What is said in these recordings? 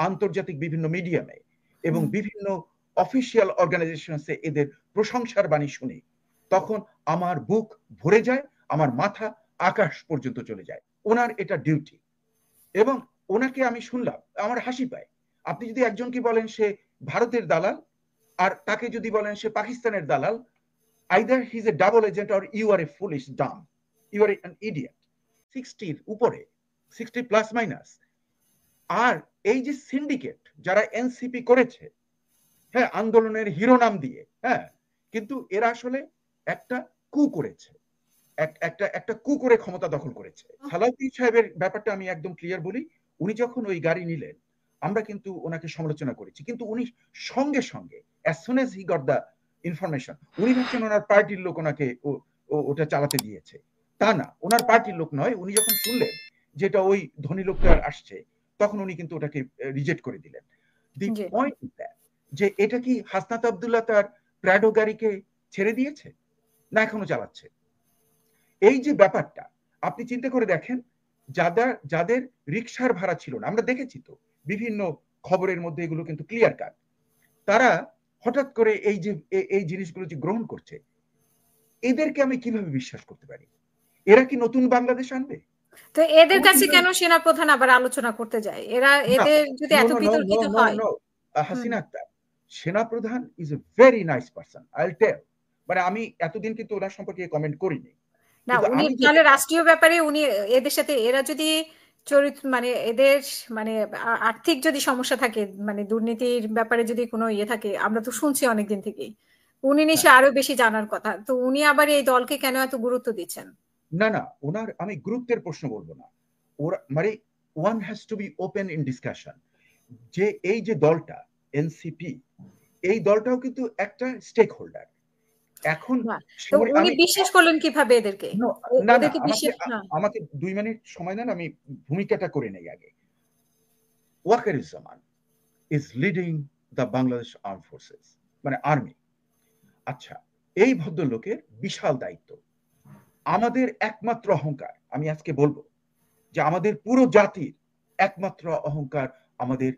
আন্তর্জাতিক বিভিন্ন মিডিয়ামে এবং বিভিন্ন অফিসিয়াল অর্গানাইজেশনসে এদের প্রশংসার বাণী শুনি, তখন আমার বুক ভরে যায়, আমার মাথা আকাশ পর্যন্ত চলে যায়। ওনার এটা ডিউটি। এবং ওনাকে আমি শুনলাম, আমার হাসি পায়। আপনি যদি একজনকে বলেন সে ভারতের দালাল, আর তাকে যদি বলেন সে পাকিস্তানের দালাল, either he's a double agent or you are a foolish dumb, you are an idiot। 60 উপরে, 60 প্লাস মাইনাস। আর এই যে সিন্ডিকেট যারা এনসিপি করেছে, হ্যাঁ, আন্দোলনের হিরো নাম দিয়ে, হ্যাঁ, কিন্তু এরা আসলে একটা কু করেছে, একটা কু করে ক্ষমতা দখল করেছে। সালাউদ্দিন সাহেবের ব্যাপারটা আমি একদম ক্লিয়ার বলি, উনি যখন ওই গাড়ি নিলেন আমরা কিন্তু ওনাকে সমালোচনা করেছি, কিন্তু উনি সঙ্গে সঙ্গে as soon as he got the information, উনি ভাবছেন ওনার পার্টির লোক ওনাকে ওটা চালাতে দিয়েছে। তা না, ওনার পার্টির লোক নয়। উনি যখন শুনলেন যেটা ওই ধনী লোকটার আসছে, তখন উনি কিন্তু ওটাকে রিজেক্ট করে দিলেন। দি পয়েন্ট ইজ দ্যাট যে এটা কি হাসনাত আব্দুল্লাহ তার প্রাডো গাড়িকে ছেড়ে দিয়েছে না এখনো চালাচ্ছে? এই যে ব্যাপারটা আপনি চিন্তা করে দেখেন, যাদের রিকশার ভাড়া ছিল না, আমরা দেখেছি তো বিভিন্ন খবরের মধ্যে এগুলো কিন্তু ক্লিয়ার কাট, তারা হঠাৎ করে এই জিনিসগুলো যে গ্রহণ করছে, এদেরকে আমি কিভাবে বিশ্বাস করতে পারি? এরা কি নতুন বাংলাদেশ আনবে? তো এদের কাছে কেন সেনাপ্রধান আবার আলোচনা করতে যায়? এদের যদি এত বিতর্কিত হয়। হাসিনা আক্তার সেনাপ্রধান is a very nice person, I will tell, মানে আমি এতদিন কিন্তু ওনার সম্পর্কে কমেন্ট করিনি। না, উনি তাহলে রাষ্ট্রীয় ব্যাপারে উনি এদের সাথে, এরা যদি চরিত্র মানে এদের মানে আর্থিক যদি সমস্যা থাকে, মানে দুর্নীতির ব্যাপারে যদি কোনো ইয়ে থাকে, আমরা তো শুনছি অনেকদিন থেকেই, উনি নিশ্চয় আরো বেশি জানার কথা। তো উনি আবার এই দলকে কেন এত গুরুত্ব দিচ্ছেন? না না, ওনার আমি গুরুত্বের প্রশ্ন বলবো না, ওরা মানে one has to be open in discussion. যে এই যে দলটা এনসিপি, এই দলটাও কিন্তু একটা স্টেক হোল্ডার। এখন উনি বিশ্বাস করলেন কিভাবে এদেরকে? না না, আমাকে 2 মিনিট সময় দেন, আমি ভূমিকাটা করে নেই আগে। Wakeruzzaman is leading the Bangladesh arm forces, মানে আর্মি। আচ্ছা, এই ভদ্রলোকের বিশাল দায়িত্ব। আমাদের একমাত্র অহংকার, আমি আজকে বলবো যে আমাদের পুরো জাতির একমাত্র অহংকার আমাদের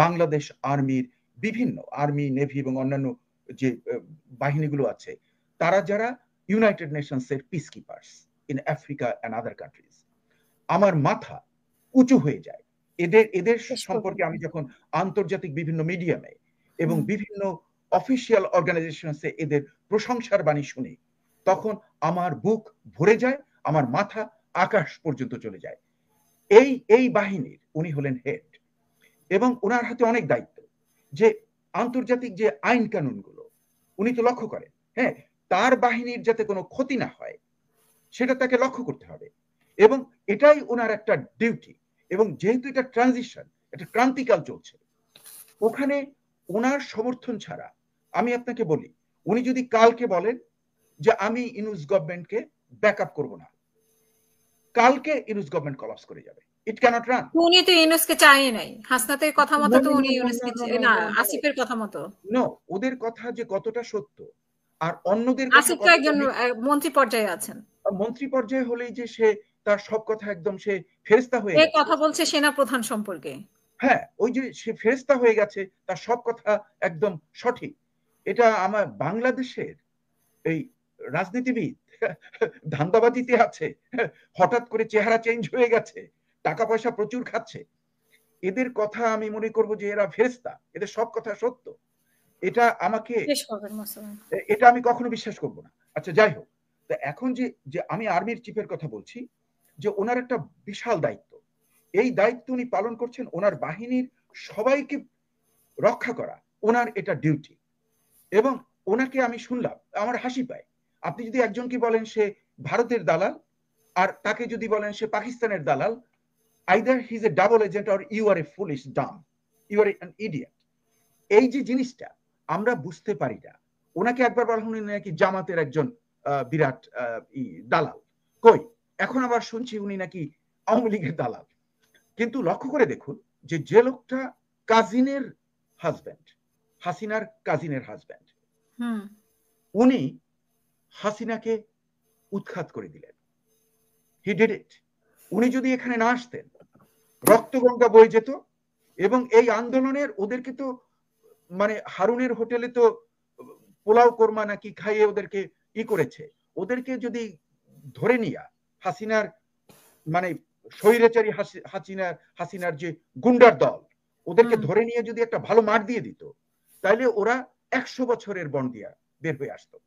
বাংলাদেশ আর্মির বিভিন্ন আর্মি, নেভি এবং অন্যান্য যে বাহিনীগুলো আছে, তারা যারা ইউনাইটেড নেশনস এর peacekeepers in Africa and other countries. আমার মাথা উঁচু হয়ে যায় এদের সম্পর্কে আমি যখন আন্তর্জাতিক বিভিন্ন মিডিয়ামে এবং বিভিন্ন অফিসিয়াল অর্গানাইজেশনসে এদের প্রশংসার বাণী শুনি, তখন আমার বুক ভরে যায়, আমার মাথা আকাশ পর্যন্ত চলে যায়। এই বাহিনীর উনি হলেন হেড, এবং ওনার হাতে অনেক দায়িত্ব যে আন্তর্জাতিক যে আইন কানুনগুলো উনি তো লক্ষ্য করেন, হ্যাঁ, তার বাহিনীর যাতে কোনো ক্ষতি না হয় সেটা তাকে লক্ষ্য করতে হবে, এবং এটাই ওনার একটা ডিউটি। এবং যেহেতু এটা ট্রানজিশন, এটা ক্রান্তিকাল চলছে, ওখানে ওনার সমর্থন ছাড়া, আমি আপনাকে বলি, উনি যদি কালকে বলেন যে আমি ইউনূস গভর্নমেন্টকে ব্যাকআপ করব না, কালকে ইউনূস গভর্নমেন্ট কলাপস করে যাবে। ইট ক্যানট রান। উনি তো ইউনূসকে চাইই নাই, হাসনাতের কথা মতো তো উনি ইউনূসকে না, আসিফের কথা মতো। নো, ওদের কথা যে কতটা সত্য আর অন্যদের আসিফ তো একজন মন্ত্রী পর্যায়ে আছেন। মন্ত্রী পর্যায়ে হলেই যে সে তার সব কথা একদম সে ফেরেশতা হয়ে গেছে। কথা বলছে সেনা প্রধান সম্পর্কে, হ্যাঁ, ওই যে সে ফেরেশতা হয়ে গেছে, তার সব কথা একদম সঠিক। এটা আমার বাংলাদেশের এই রাজনীতিবিদ ধান্দাবাজিতে আছে, হঠাৎ করে চেহারা চেঞ্জ হয়ে গেছে, টাকা পয়সা প্রচুর খাচ্ছে, এদের কথা আমি মনে করব যে এরা ফেরেশতা, এদের সব কথা সত্য। এটা আমি কখনো বিশ্বাস করব না। আচ্ছা, যাই হোক, তো এখন যে আমি আর্মির চিফের কথা বলছি, যে ওনার একটা বিশাল দায়িত্ব, এই দায়িত্ব উনি পালন করছেন, ওনার বাহিনীর সবাইকে রক্ষা করা ওনার এটা ডিউটি। এবং ওনাকে আমি শুনলাম, আমার হাসি পায়। আপনি যদি একজনকে বলেন সে ভারতের দালাল, আর তাকে যদি বলেন সে পাকিস্তানের দালাল, either he's a double agent or you are a foolish dumb, you are an idiot। এই যে জিনিসটা আমরা বুঝতে পারি না। ওনাকে একবার বলা হলো নাকি জামাতের একজন বিরাট দালাল, কই এখন আবার শুনছি উনি নাকি আওয়ামী লীগের দালাল। কিন্তু লক্ষ্য করে দেখুন যে লোকটা কাজিনের হাজব্যান্ড, হাসিনার কাজিনের হাজব্যান্ড, উনি হাসিনাকে উৎখাত করে দিলেন। He did it. উনি যদি এখানে না আসতেন, রক্তগঙ্গা বয়ে যেত, এবং এই আন্দোলনের ওদেরকে তো মানে হারুনের হোটেলে তো পোলাও কোরমা নাকি খাইয়ে ওদেরকে করেছে। ওদেরকে যদি ধরে নিয়ে হাসিনার মানে স্বৈরাচারী হাসিনার যে গুন্ডার দল, ওদেরকে ধরে নিয়ে যদি একটা ভালো মার দিয়ে দিত, তাহলে ওরা 100 বছরের বন দিয়া বের হয়ে আসতো।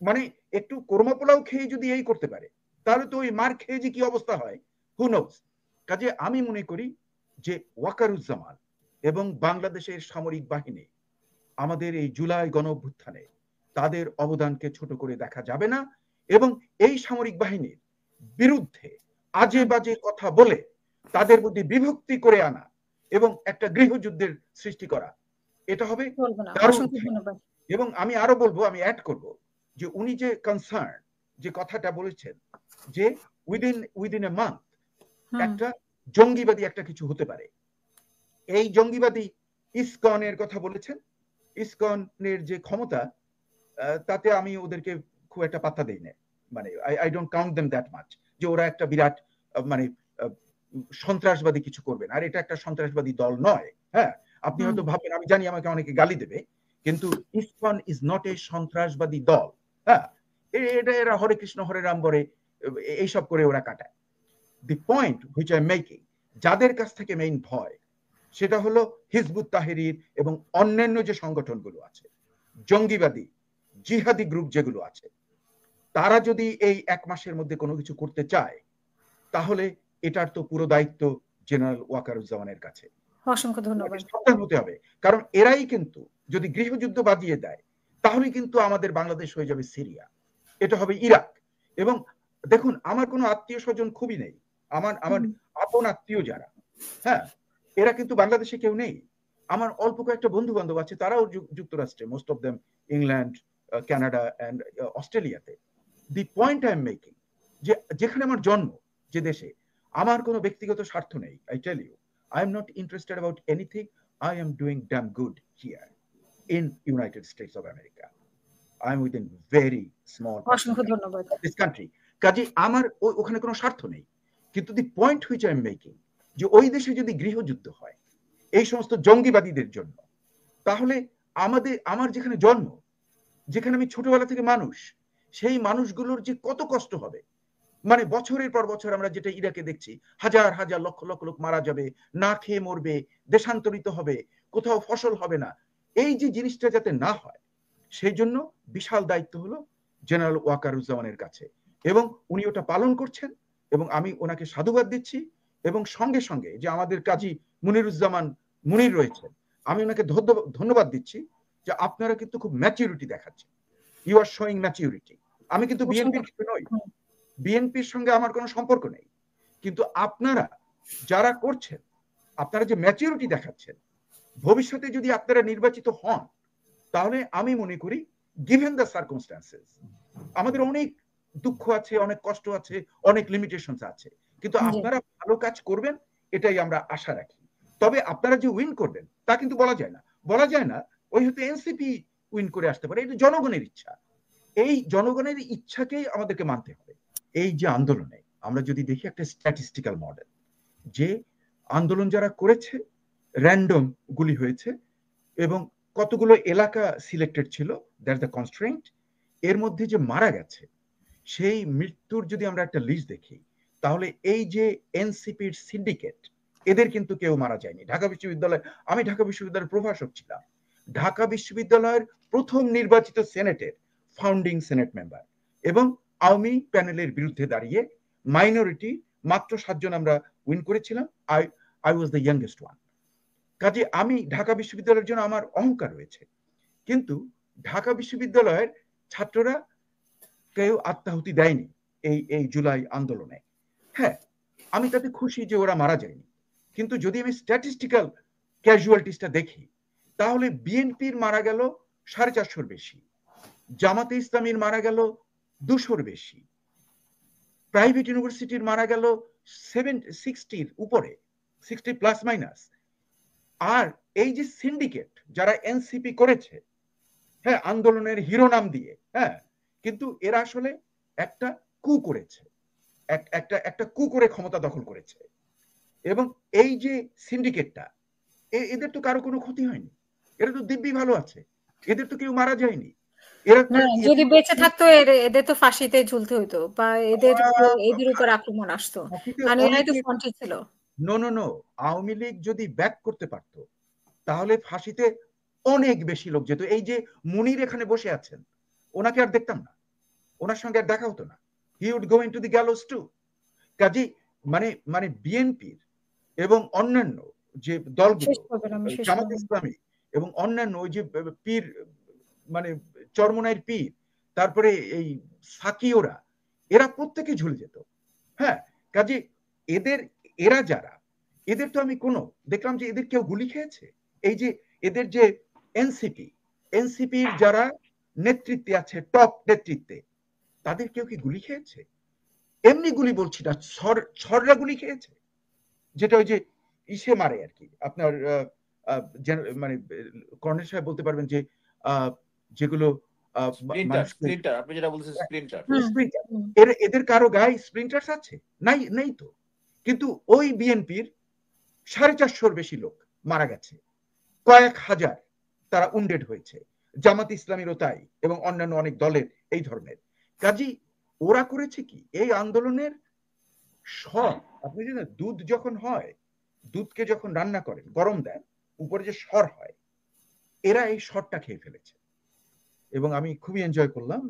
মানে একটু কোরমা পোলাও খেয়ে যদি এই করতে পারে, তাহলে তো ওই মার খেয়ে যে কি অবস্থা হয়, হু নোস। কাজে আমি মনে করি যে ওয়াকারুজ্জামান এবং বাংলাদেশের সামরিক বাহিনী আমাদের এই জুলাই গণ অভ্যুত্থানে তাদের অবদানকে ছোট করে দেখা যাবে না, এবং এই সামরিক বাহিনীর বিরুদ্ধে আজে বাজে কথা বলে তাদের মধ্যে বিভক্তি করে আনা এবং একটা গৃহযুদ্ধের সৃষ্টি করা, এটা হবে দারুণ। এবং আমি আরো বলবো, আমি অ্যাড করব যে উনি যে কনসার্ন যে কথাটা বলেছেন যে উইদিন এ মান্থ একটা জঙ্গিবাদী একটা কিছু হতে পারে, এই জঙ্গিবাদী ইসকনের কথা বলেছেন। ইসকনের যে ক্ষমতা, তাতে আমি ওদেরকে খুব একটা পাত্তা দেই না, মানে I don't count them that much যে ওরা একটা বিরাট মানে সন্ত্রাসবাদী কিছু করবেন। আর এটা একটা সন্ত্রাসবাদী দল নয়। হ্যাঁ, আপনি হয়তো ভাববেন, আমি জানি আমাকে অনেকে গালি দেবে, কিন্তু ইসকন ইজ নট এ সন্ত্রাসবাদী দল। হ্যাঁ, এটা এরা হরে কৃষ্ণ হরে রাম বলে এইসব করে ওরা কাটায়। দি point which I am making, যাদের কাছ থেকে মেইন ভয় সেটা হলো হিজবুত তাহরির এবং অন্যান্য যে সংগঠনগুলো আছে, জঙ্গিবাদী জিহাদি গ্রুপ যেগুলো আছে, তারা যদি এই 1 মাসের মধ্যে কোনো কিছু করতে চায়, তাহলে এটার তো পুরো দায়িত্ব জেনারেল ওয়াকারুজ্জামানের কাছে। অসংখ্য ধন্যবাদ। সাবধান হতে হবে, কারণ এরাই কিন্তু যদি গৃহযুদ্ধ বাজিয়ে দেয়, তাহলে কিন্তু আমাদের বাংলাদেশ হয়ে যাবে সিরিয়া, এটা হবে ইরাক। এবং দেখুন, আমার কোনো আত্মীয় স্বজন খুবই নেই, আমার আপন আত্মীয় যারা, হ্যাঁ, এরা কিন্তু বাংলাদেশে কেউ নেই। আমার অল্প কয়েকটা বন্ধু বান্ধব আছে, তারাও যুক্তরাষ্ট্রে, most of them England, Canada and অস্ট্রেলিয়াতে। The point I am making, যে যেখানে আমার জন্ম, যে দেশে, আমার কোনো ব্যক্তিগত স্বার্থ নেই। I tell you, I am not interested about anything. I am doing damn good here in United States of America. I am within very small this country. কাজে আমার ওখানে কোনো স্বার্থ নেই। কিন্তু the point which I am making, যে ওই দেশে যদি গৃহযুদ্ধ হয় এই সমস্ত জঙ্গিবাদীদের জন্য, তাহলে আমার যেখানে জন্ম, যেখানে আমি ছোটবেলা থেকে মানুষ, সেই মানুষগুলোর যে কত কষ্ট হবে। মানে বছরের পর বছর আমরা যেটা ইরাকে দেখছি, হাজার হাজার লক্ষ লক্ষ লোক মারা যাবে, না খেয়ে মরবে, দেশান্তরিত হবে, কোথাও ফসল হবে না। এই যে জিনিসটা যাতে না হয়, সেই জন্য বিশাল দায়িত্ব হলো জেনারেল ওয়াকারুজ্জামানের কাছে, এবং উনি ওটা পালন করছেন, এবং আমি ওনাকে সাধুবাদ দিচ্ছি। এবং সঙ্গে সঙ্গে যে আমাদের কাজী মুনিরুজ্জামান মুনির রয়েছেন, আমি ওনাকে ধন্যবাদ দিচ্ছি যে আপনারা কিন্তু খুব ম্যাচিউরিটি দেখাচ্ছেন। You are showing maturity. আমি কিন্তু বিএনপির কিছু নই, বিএনপির সঙ্গে আমার কোনো সম্পর্ক নেই, কিন্তু আপনারা যারা করছেন, আপনারা যে ম্যাচিউরিটি দেখাচ্ছেন, ভবিষ্যতে যদি আপনারা নির্বাচিত হন, তাহলে আমি মনে করি গিভেন দ্য সার্কামস্ট্যান্সেস, আমাদের অনেক দুঃখ আছে, অনেক কষ্ট আছে, অনেক লিমিটেশনস আছে, কিন্তু আপনারা ভালো কাজ করবেন, এটাই আমরা আশা রাখি। তবে আপনারা যে উইন করবেন তা কিন্তু বলা যায় না, ওই হয়তো এনসিপি উইন করে আসতে পারে, এটা জনগণের ইচ্ছা। এই জনগণের ইচ্ছাকেই আমাদেরকে মানতে হবে। এই যে আন্দোলনে আমরা যদি দেখি একটা স্ট্যাটিস্টিক্যাল মডেল, যে আন্দোলন যারা করেছে র্যান্ডম গুলি হয়েছে, এবং কতগুলো এলাকা সিলেক্টেড ছিল, দ্যাটস দ্য কনস্ট্রেন্ট। এর মধ্যে যে মারা গেছে, সেই মৃত্যুর যদি আমরা একটা লিস্ট দেখি, তাহলে এই যে এনসিপির সিন্ডিকেট, এদের কিন্তু কেউ মারা যায়নি। ঢাকা বিশ্ববিদ্যালয়, আমি ঢাকা বিশ্ববিদ্যালয়ের প্রভাষক ছিলাম, ঢাকা বিশ্ববিদ্যালয়ের প্রথম নির্বাচিত সেনেটের ফাউন্ডিং সেনেট মেম্বার, এবং আওয়ামী প্যানেলের বিরুদ্ধে দাঁড়িয়ে মাইনরিটি মাত্র 7 জন আমরা উইন করেছিলাম। I was the youngest one. কাজে আমি ঢাকা বিশ্ববিদ্যালয়ের জন্য আমার অহংকার রয়েছে, কিন্তু ঢাকা বিশ্ববিদ্যালয়ের ছাত্ররা কেউ আত্মাহুতি দেয়নি এই জুলাই আন্দোলনে। হ্যাঁ, আমি তাতে খুশি যে ওরা মারা যায়নি, কিন্তু যদি আমি স্ট্যাটিস্টিক্যাল ক্যাজুয়ালিটিসটা দেখি, তাহলে বিএনপির মারা গেল 450-র বেশি, জামাতে ইসলামীর মারা গেল 200-র বেশি, প্রাইভেট ইউনিভার্সিটির মারা গেল 60-র উপরে, 60 প্লাস মাইনাস। আর এই যে সিন্ডিকেট যারা এনসিপি করেছে, হ্যাঁ, আন্দোলনের হিরো নাম দিয়ে, হ্যাঁ, কিন্তু এরা আসলে একটা কু করেছে, একটা কু করে ক্ষমতা দখল করেছে। এবং এই যে সিন্ডিকেটটা, এদের তো কারো কোনো ক্ষতি হয়নি, এরা তো দিব্যি ভালো আছে, এদের তো কেউ মারা যায়নি। এরা না, যদি বেঁচে থাকতো এদের তো ফাঁসিতে ঝুলতে হইতো, বা এদের উপর আক্রমণ আসতো, কারণ এরাই তো ফ্রন্টে ছিল। No no no, Awami League যদি ব্যাক করতে পারতো তাহলে ফাঁসিতে অনেক বেশি লোক যেত। এই যে মুনির এখানে বসে আছেন, ওনাকে আর দেখতাম না, ওনার সঙ্গে আর দেখা হতো না। He would go into the gallows too. Kazi মানে মানে বিএনপির এবং অন্যান্য যে দলগুলো, জামাত ইসলামী এবং অন্যান্য ওই যে পীর মানে চরমনাইয়ের পীর, তারপরে এই সাকিওরা, এরা প্রত্যেকে ঝুলে যেত। হ্যাঁ, কাজে এরা যারা, এদের তো আমি কোনো দেখলাম যে এদের কেউ গুলি খেয়েছে? এই যে এদের যে এনসিপির যারা নেতৃত্বে আছে, টপ নেতৃত্বে, তাদের কেউ কি গুলি খেয়েছে? এমনি গুলি বলছি না, ছররা গুলি খেয়েছে, যেটা ওই যে ইসে মারে আর কি, আপনার মানে কর্নেল সাহেব বলতে পারবেন যে যেগুলো এদের কারো গায়ে স্প্লিন্টার্স আছে? নেই তো। কিন্তু ওই বিএনপির 450 বেশি লোক মারা গেছে, কয়েক হাজার তারা উন্ডেড হয়েছে, জামাত ইসলামীরও তাই, এবং অন্যান্য অনেক দলের এই ধরনের। কাজী ওরা করেছে কি, এই আন্দোলনের সর, আপনি জানেন দুধ যখন হয়, দুধকে যখন রান্না করেন, গরম দেন, উপরে যে সর হয়, এরা এই সরটা খেয়ে ফেলেছে। এবং আমি খুবই এনজয় করলাম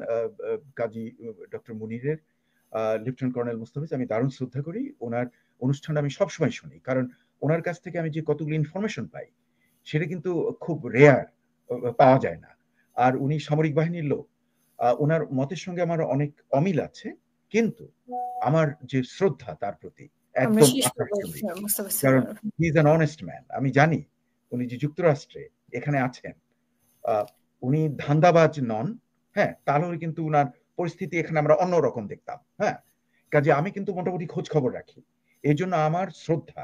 কাজী ডক্টর মুনিরের, লেফটেন্যান্ট কর্নেল মুস্তাফিজ, আমি দারুণ শ্রদ্ধা করি ওনার অনুষ্ঠান, আমি সবসময় শুনি, কারণ ওনার কাছ থেকে আমি যে কতগুলো ইনফরমেশন পাই সেটা কিন্তু খুব রেয়ার, পাওয়া যায় না। আর উনি সামরিক বাহিনীর লোক, ওনার মতের সঙ্গে আমার অনেক অমিল আছে, কিন্তু আমার যে শ্রদ্ধা তার প্রতি একদম, কারণ he is an honest man. আমি জানি উনি যে যুক্তরাষ্ট্রে এখানে আছেন, উনি ধান্দাবাজ নন। হ্যাঁ, তাহলে কিন্তু উনার পরিস্থিতি এখানে আমরা অন্যরকম দেখতাম। হ্যাঁ, কাজে আমি কিন্তু মোটামুটি খোঁজ খবর রাখি, এই জন্য আমার শ্রদ্ধা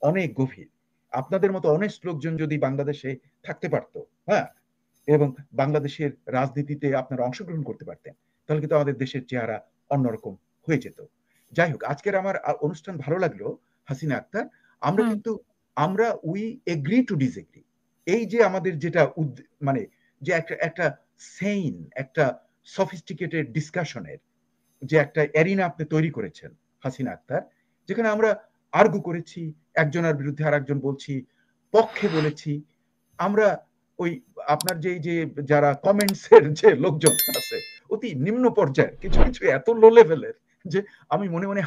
অনেক গভীর। আপনাদের মতো অনেস্ট লোকজন যদি বাংলাদেশে থাকতে পারতো, হ্যাঁ, এবং বাংলাদেশের রাজনীতিতে আপনারা অংশগ্রহণ করতে পারতেন, তাহলে কিন্তু আমাদের দেশের চেহারা অন্যরকম হয়ে যেত। যাই হোক, আজকের আমার অনুষ্ঠান ভালো লাগলো হাসিনা আক্তার। আমরা কিন্তু উই এগ্রি টু ডিসএগ্রি। এই যে আমাদের যেটা মানে যে একটা সেইন, একটা সফিস্টিকেটেড ডিসকাশনের যে একটা এরিনা আপনি তৈরি করেছেন হাসিনা আক্তার, যেখানে আমরা আর্গু করেছি, একজনের বিরুদ্ধে আর একজন বলছি, পক্ষে বলেছি আমরা। ওই আপনার যে যারা কমেন্টসের যে লোকজন আছে, অতি নিম্ন পর্যায়ের কিছু কিছু এত লো লেভেলের যে আমি মনে মনে